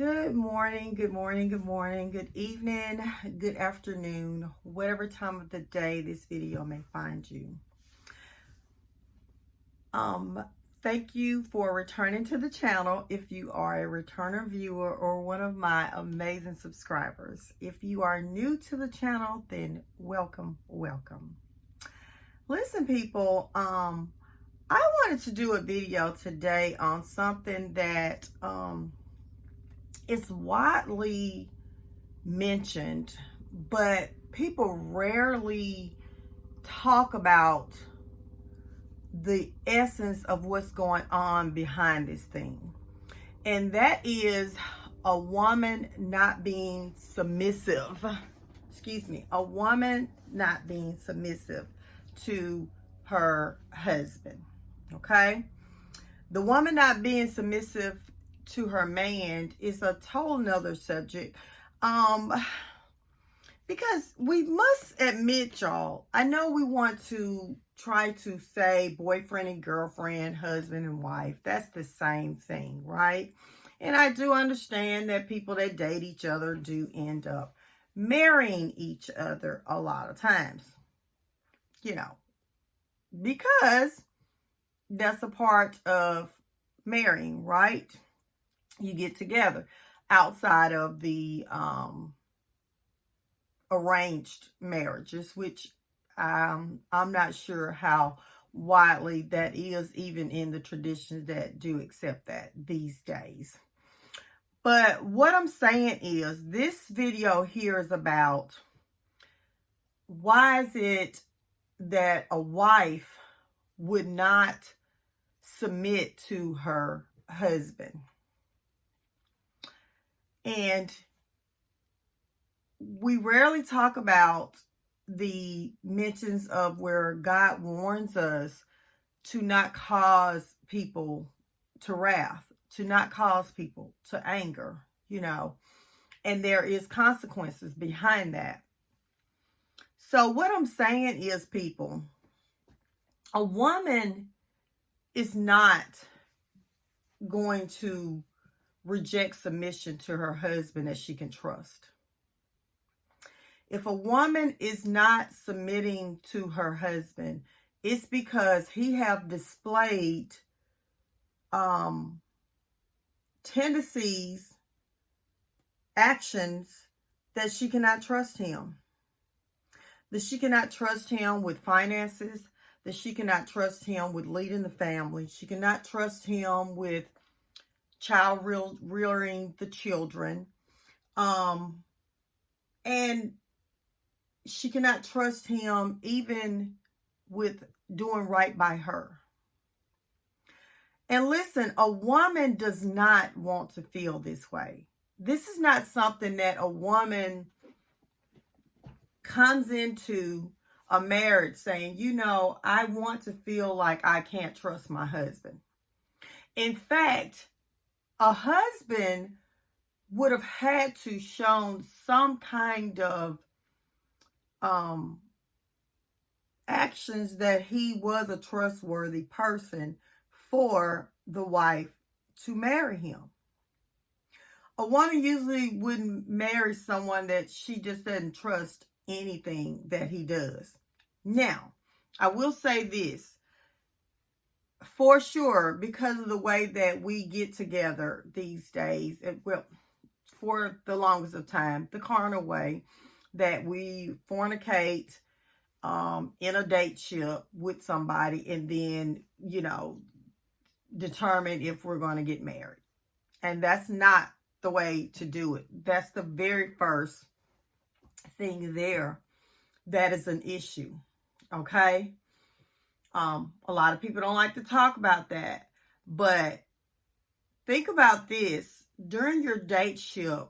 Good morning, good morning, good morning, good evening, good afternoon, whatever time of the day this video may find you. Thank you for returning to the channel if you are a returner viewer or one of my amazing subscribers. If you are new to the channel, then welcome. Listen, people, I wanted to do a video today on something that it's widely mentioned, but people rarely talk about the essence of what's going on behind this thing. And that is a woman not being submissive. A woman not being submissive to her husband. Okay? The woman not being submissive to her man is a total nother subject. Because we must admit, y'all, I know we want to try to say boyfriend and girlfriend, husband and wife. That's the same thing, right? And I do understand that people that date each other do end up marrying each other a lot of times. You know, because that's a part of marrying, right? You get together outside of the arranged marriages, which I'm not sure how widely that is, even in the traditions that do accept that these days. But what I'm saying is, this video here is about why is it that a wife would not submit to her husband. And we rarely talk about the mentions of where God warns us to not cause people to wrath, to not cause people to anger, you know, and there is consequences behind that. So what I'm saying is, people, a woman is not going to reject submission to her husband that she can trust. If a woman is not submitting to her husband, it's because he have displayed tendencies, actions that she cannot trust him. That she cannot trust him with finances, that she cannot trust him with leading the family. She cannot trust him with child rearing the children. And she cannot trust him even with doing right by her. And listen, a woman does not want to feel this way. This is not something that a woman comes into a marriage saying, you know, I want to feel like I can't trust my husband. In fact, a husband would have had to shown some kind of actions that he was a trustworthy person for the wife to marry him. A woman usually wouldn't marry someone that she just doesn't trust anything that he does. Now, I will say this for sure, because of the way that we get together these days, well, for the longest of time, the carnal way, that we fornicate in a dateship with somebody and then, you know, determine if we're going to get married. And that's not the way to do it. That's the very first thing there that is an issue. Okay? A lot of people don't like to talk about that. But think about this. During your dateship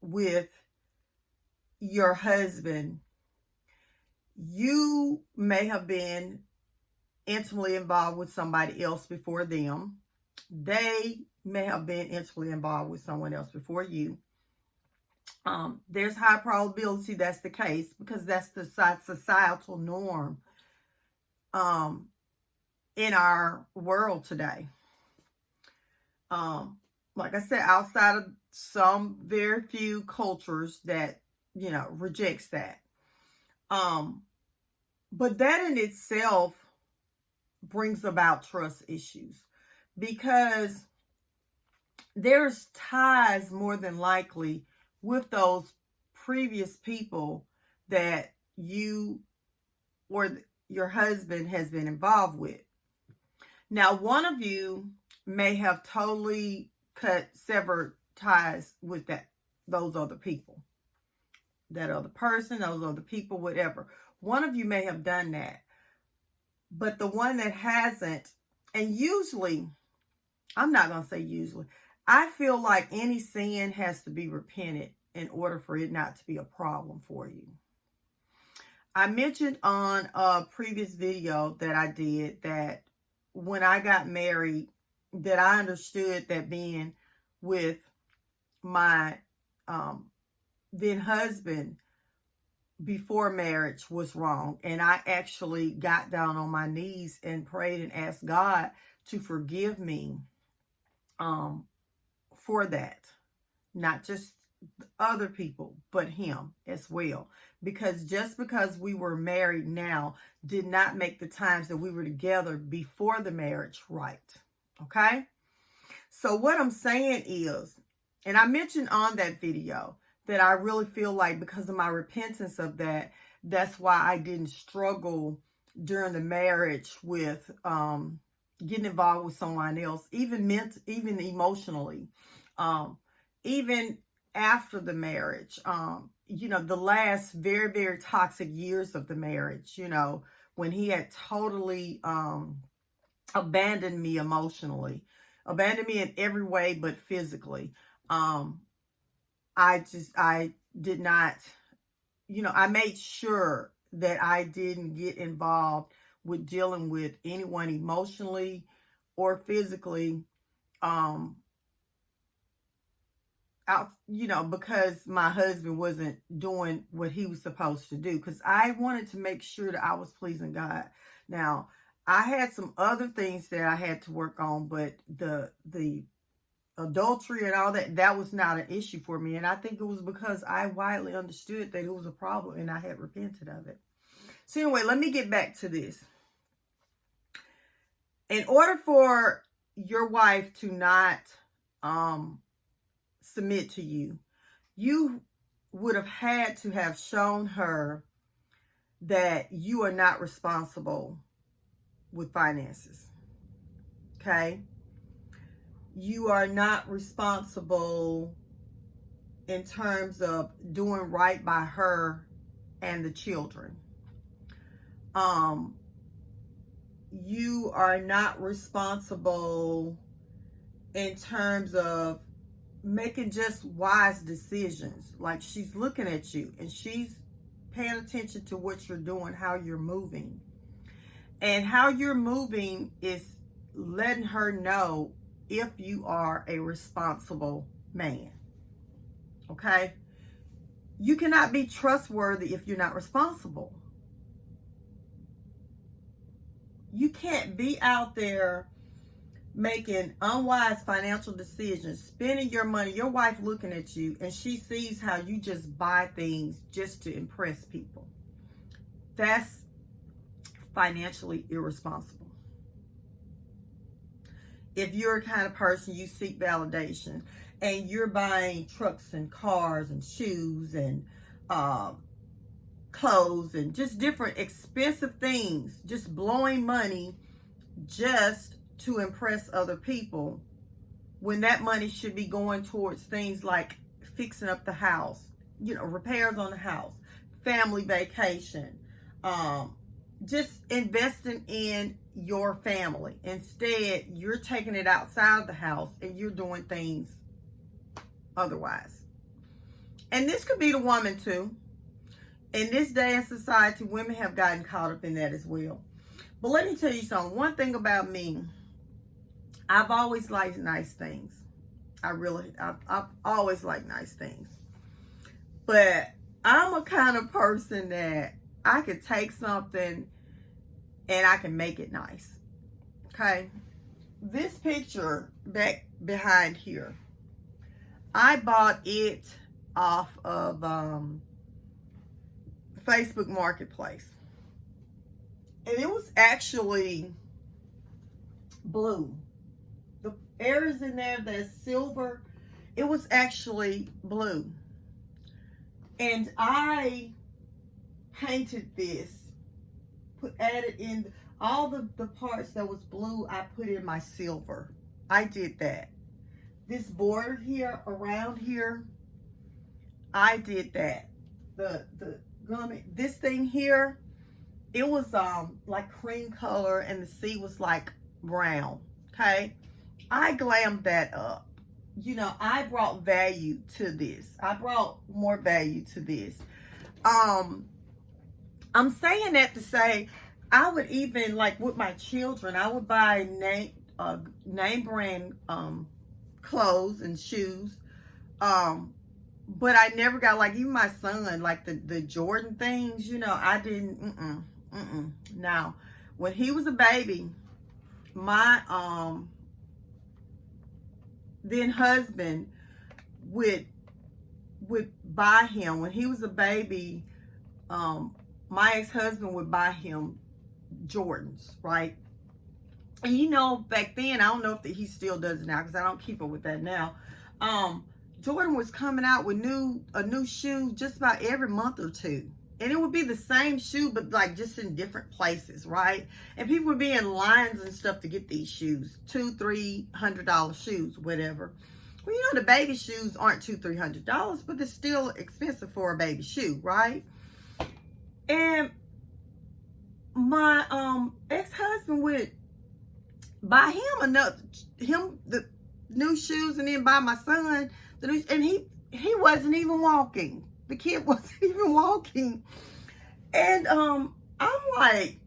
with your husband, you may have been intimately involved with somebody else before them. They may have been intimately involved with someone else before you. There's high probability that's the case because that's the societal norm in our world today. like I said, outside of some very few cultures that, rejects that. But that in itself brings about trust issues, because there's ties more than likely with those previous people that you or your husband has been involved with. Now, one of you may have totally severed ties with those other people, that other person, those other people, whatever. One of you may have done that, but the one that hasn't, and usually, I'm not going to say usually, I feel like any sin has to be repented in order for it not to be a problem for you. I mentioned on a previous video that I did that when I got married, that I understood that being with my then husband before marriage was wrong. And I actually got down on my knees and prayed and asked God to forgive me for that. Not just other people, but him as well. Because just because we were married now did not make the times that we were together before the marriage right. Okay? So what I'm saying is, and I mentioned on that video that I really feel like because of my repentance of that, that's why I didn't struggle during the marriage with getting involved with someone else, even emotionally, even after the marriage, the last very, very toxic years of the marriage, when he had totally abandoned me emotionally, abandoned me in every way but physically. I did not, I made sure that I didn't get involved with dealing with anyone emotionally or physically, because my husband wasn't doing what he was supposed to do, because I wanted to make sure that I was pleasing God. Now, I had some other things that I had to work on, but the adultery and all that was not an issue for me. And I think it was because I widely understood that it was a problem and I had repented of it. So anyway, let me get back to this. In order for your wife to not submit to you, you would have had to have shown her that you are not responsible with finances. Okay? You are not responsible in terms of doing right by her and the children. You are not responsible in terms of making just wise decisions. Like, she's looking at you and she's paying attention to what you're doing, how you're moving. And how you're moving is letting her know if you are a responsible man. Okay? You cannot be trustworthy if you're not responsible. You can't be out there making unwise financial decisions, spending your money, your wife looking at you, and she sees how you just buy things just to impress people. That's financially irresponsible. If you're a kind of person, you seek validation, and you're buying trucks and cars and shoes and clothes and just different expensive things, just blowing money just to impress other people, when that money should be going towards things like fixing up the house, repairs on the house, family vacation, just investing in your family. Instead, you're taking it outside of the house and you're doing things otherwise. And this could be the woman too. In this day and society, women have gotten caught up in that as well. But let me tell you something. One thing about me, I've always liked nice things. I've always liked nice things. But I'm a kind of person that I could take something and I can make it nice. Okay? This picture back behind here, I bought it off of Facebook Marketplace. And it was actually blue. The areas in there that's silver, it was actually blue. And I painted this, added in all the parts that was blue, I put in my silver. I did that. This border here, around here, I did that. The this thing here, it was like cream color, and the sea was like brown. Okay, I glammed that up. You know, I brought value to this. I brought more value to this. I'm saying that to say, I would even, like with my children, I would buy name brand clothes and shoes. But I never got, like, even my son, like the Jordan things, you know, I didn't, Now, when he was a baby, my then husband would buy him, when he was a baby, my ex-husband would buy him Jordans, right? And you know, back then, I don't know if he still does it now, because I don't keep up with that now. Jordan was coming out with a new shoe just about every month or two. And it would be the same shoe, but like just in different places, right? And people would be in lines and stuff to get these shoes, $200-300 shoes, whatever. Well, you know, the baby shoes aren't $200-300, but they're still expensive for a baby shoe, right? And my ex-husband would buy him the new shoes, and then buy my son the new, and he wasn't even walking. The kid wasn't even walking. And I'm like,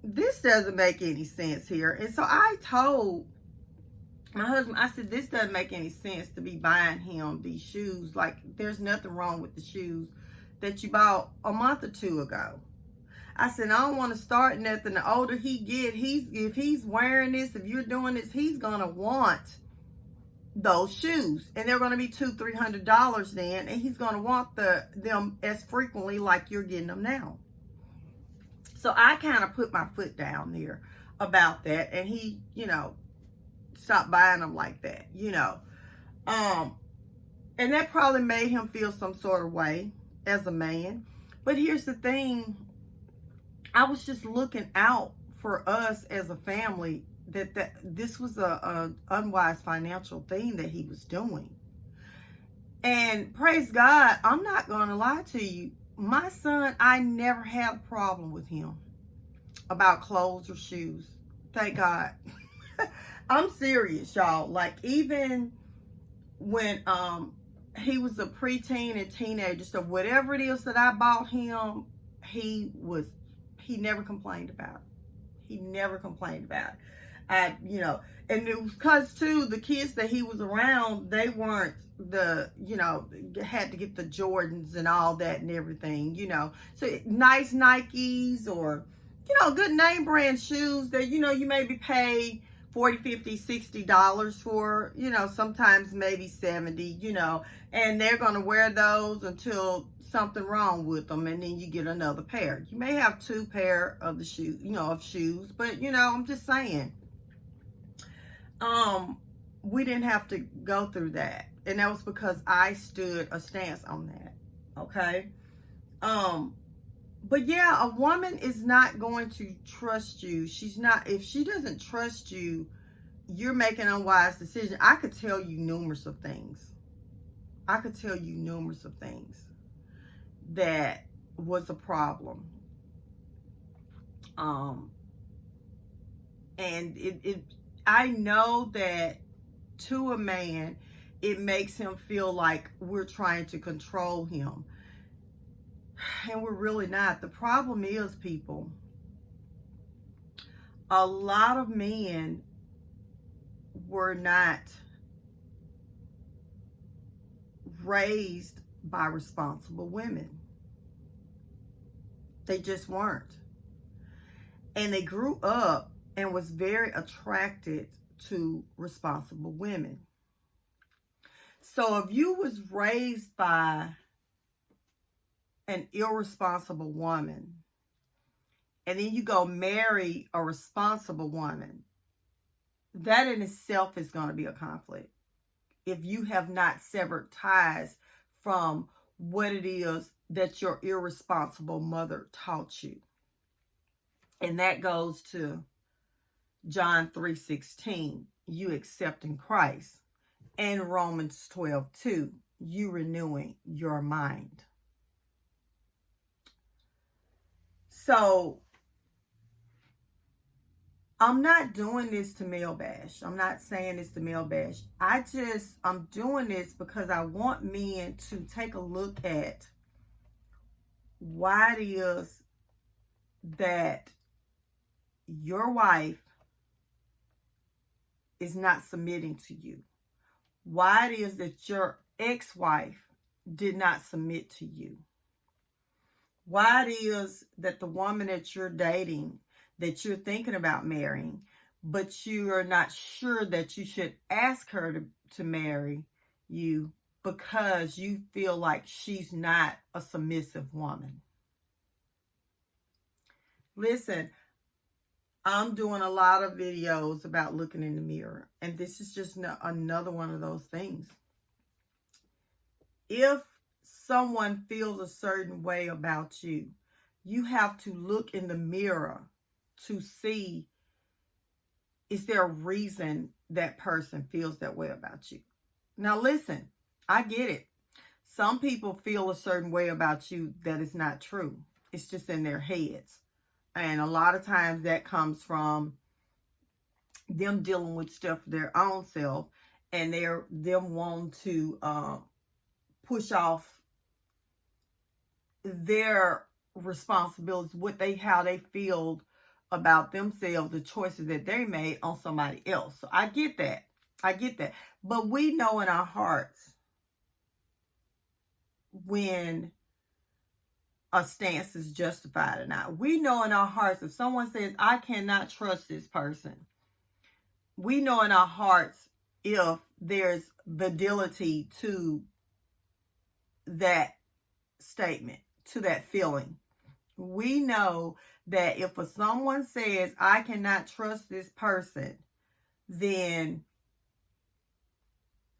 this doesn't make any sense here. And so I told my husband, I said, this doesn't make any sense to be buying him these shoes. Like, there's nothing wrong with the shoes that you bought a month or two ago. I said, I don't want to start nothing. The older he get, if he's wearing this, if you're doing this, he's gonna want those shoes, and they're going to be $200-300 then, and he's going to want them as frequently like you're getting them now. So I kind of put my foot down there about that, and he, you know, stopped buying them like that, you know. And that probably made him feel some sort of way as a man. But here's the thing, I was just looking out for us as a family, that this was a unwise financial thing that he was doing. And praise God, I'm not going to lie to you. My son, I never had a problem with him about clothes or shoes. Thank God. I'm serious, y'all. Like, even when he was a preteen and teenager, so whatever it is that I bought him, he never complained about it. He never complained about it. You know, and it was because too, the kids that he was around, they weren't you know, had to get the Jordans and all that and everything, you know. So nice Nikes, or, you know, good name brand shoes that, you know, you maybe pay $40, $50, $60 for, you know, sometimes maybe $70, you know, and they're going to wear those until something wrong with them, and then you get another pair. You may have 2 pair of the shoes, you know, of shoes, but, you know, I'm just saying, we didn't have to go through that. And that was because I stood a stance on that. Okay. But yeah, a woman is not going to trust you. She's not, if she doesn't trust you, you're making an unwise decision. I could tell you numerous of things. That was a problem. And I know that to a man, it makes him feel like we're trying to control him. And we're really not. The problem is, people, a lot of men were not raised by responsible women. They just weren't. And they grew up and was very attracted to responsible women. So if you was raised by an irresponsible woman, and then you go marry a responsible woman, that in itself is going to be a conflict. If you have not severed ties from what it is that your irresponsible mother taught you. And that goes to John 3:16, you accepting Christ, and Romans 12:2, you renewing your mind. So I'm not doing this to male bash. I'm not saying this to male bash. I'm doing this because I want men to take a look at why it is that your wife is not submitting to you. Why it is that your ex-wife did not submit to you. Why it is that the woman that you're dating, that you're thinking about marrying, but you are not sure that you should ask her to marry you because you feel like she's not a submissive woman. Listen, I'm doing a lot of videos about looking in the mirror, and this is just another one of those things. If someone feels a certain way about you, you have to look in the mirror to see, is there a reason that person feels that way about you? Now listen, I get it. Some people feel a certain way about you that is not true. It's just in their heads. And a lot of times that comes from them dealing with stuff for their own self, and them wanting to push off their responsibilities, how they feel about themselves, the choices that they made, on somebody else. So I get that. But we know in our hearts when a stance is justified or not. We know in our hearts, if someone says, I cannot trust this person, we know in our hearts if there's validity to that statement, to that feeling. We know that if someone says, I cannot trust this person, then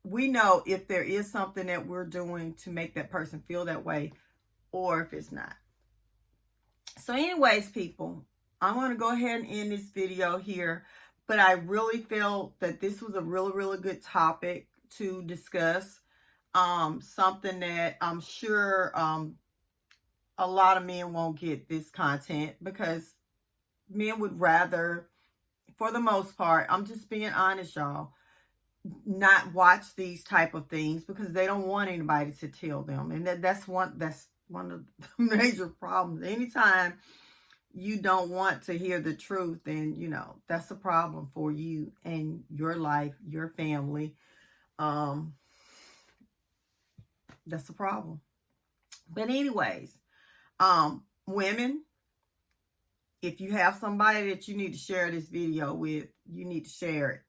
we know if there is something that we're doing to make that person feel that way, or if it's not. So anyways, people, I'm going to go ahead and end this video here. But I really felt that this was a really, really good topic to discuss. Something that I'm sure a lot of men won't get this content, because men would rather, for the most part, I'm just being honest, y'all, not watch these type of things because they don't want anybody to tell them. And that's one of the major problems. Anytime you don't want to hear the truth, then, that's a problem for you and your life, your family. That's a problem. But anyways, women, if you have somebody that you need to share this video with, you need to share it.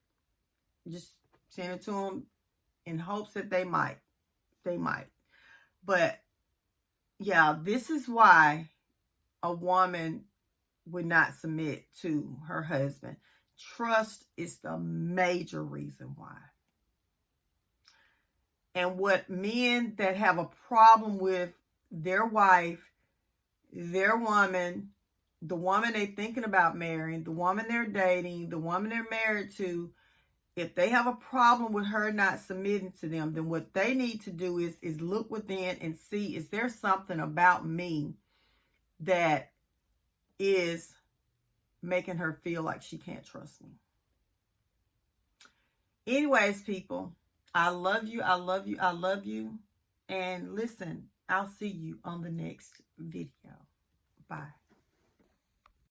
Just send it to them in hopes that they might. But yeah, this is why a woman would not submit to her husband. Trust is the major reason why. And what men that have a problem with their wife, their woman, the woman they're thinking about marrying, the woman they're dating, the woman they're married to, if they have a problem with her not submitting to them, then what they need to do is look within and see, is there something about me that is making her feel like she can't trust me? Anyways, people, I love you. And listen, I'll see you on the next video. Bye.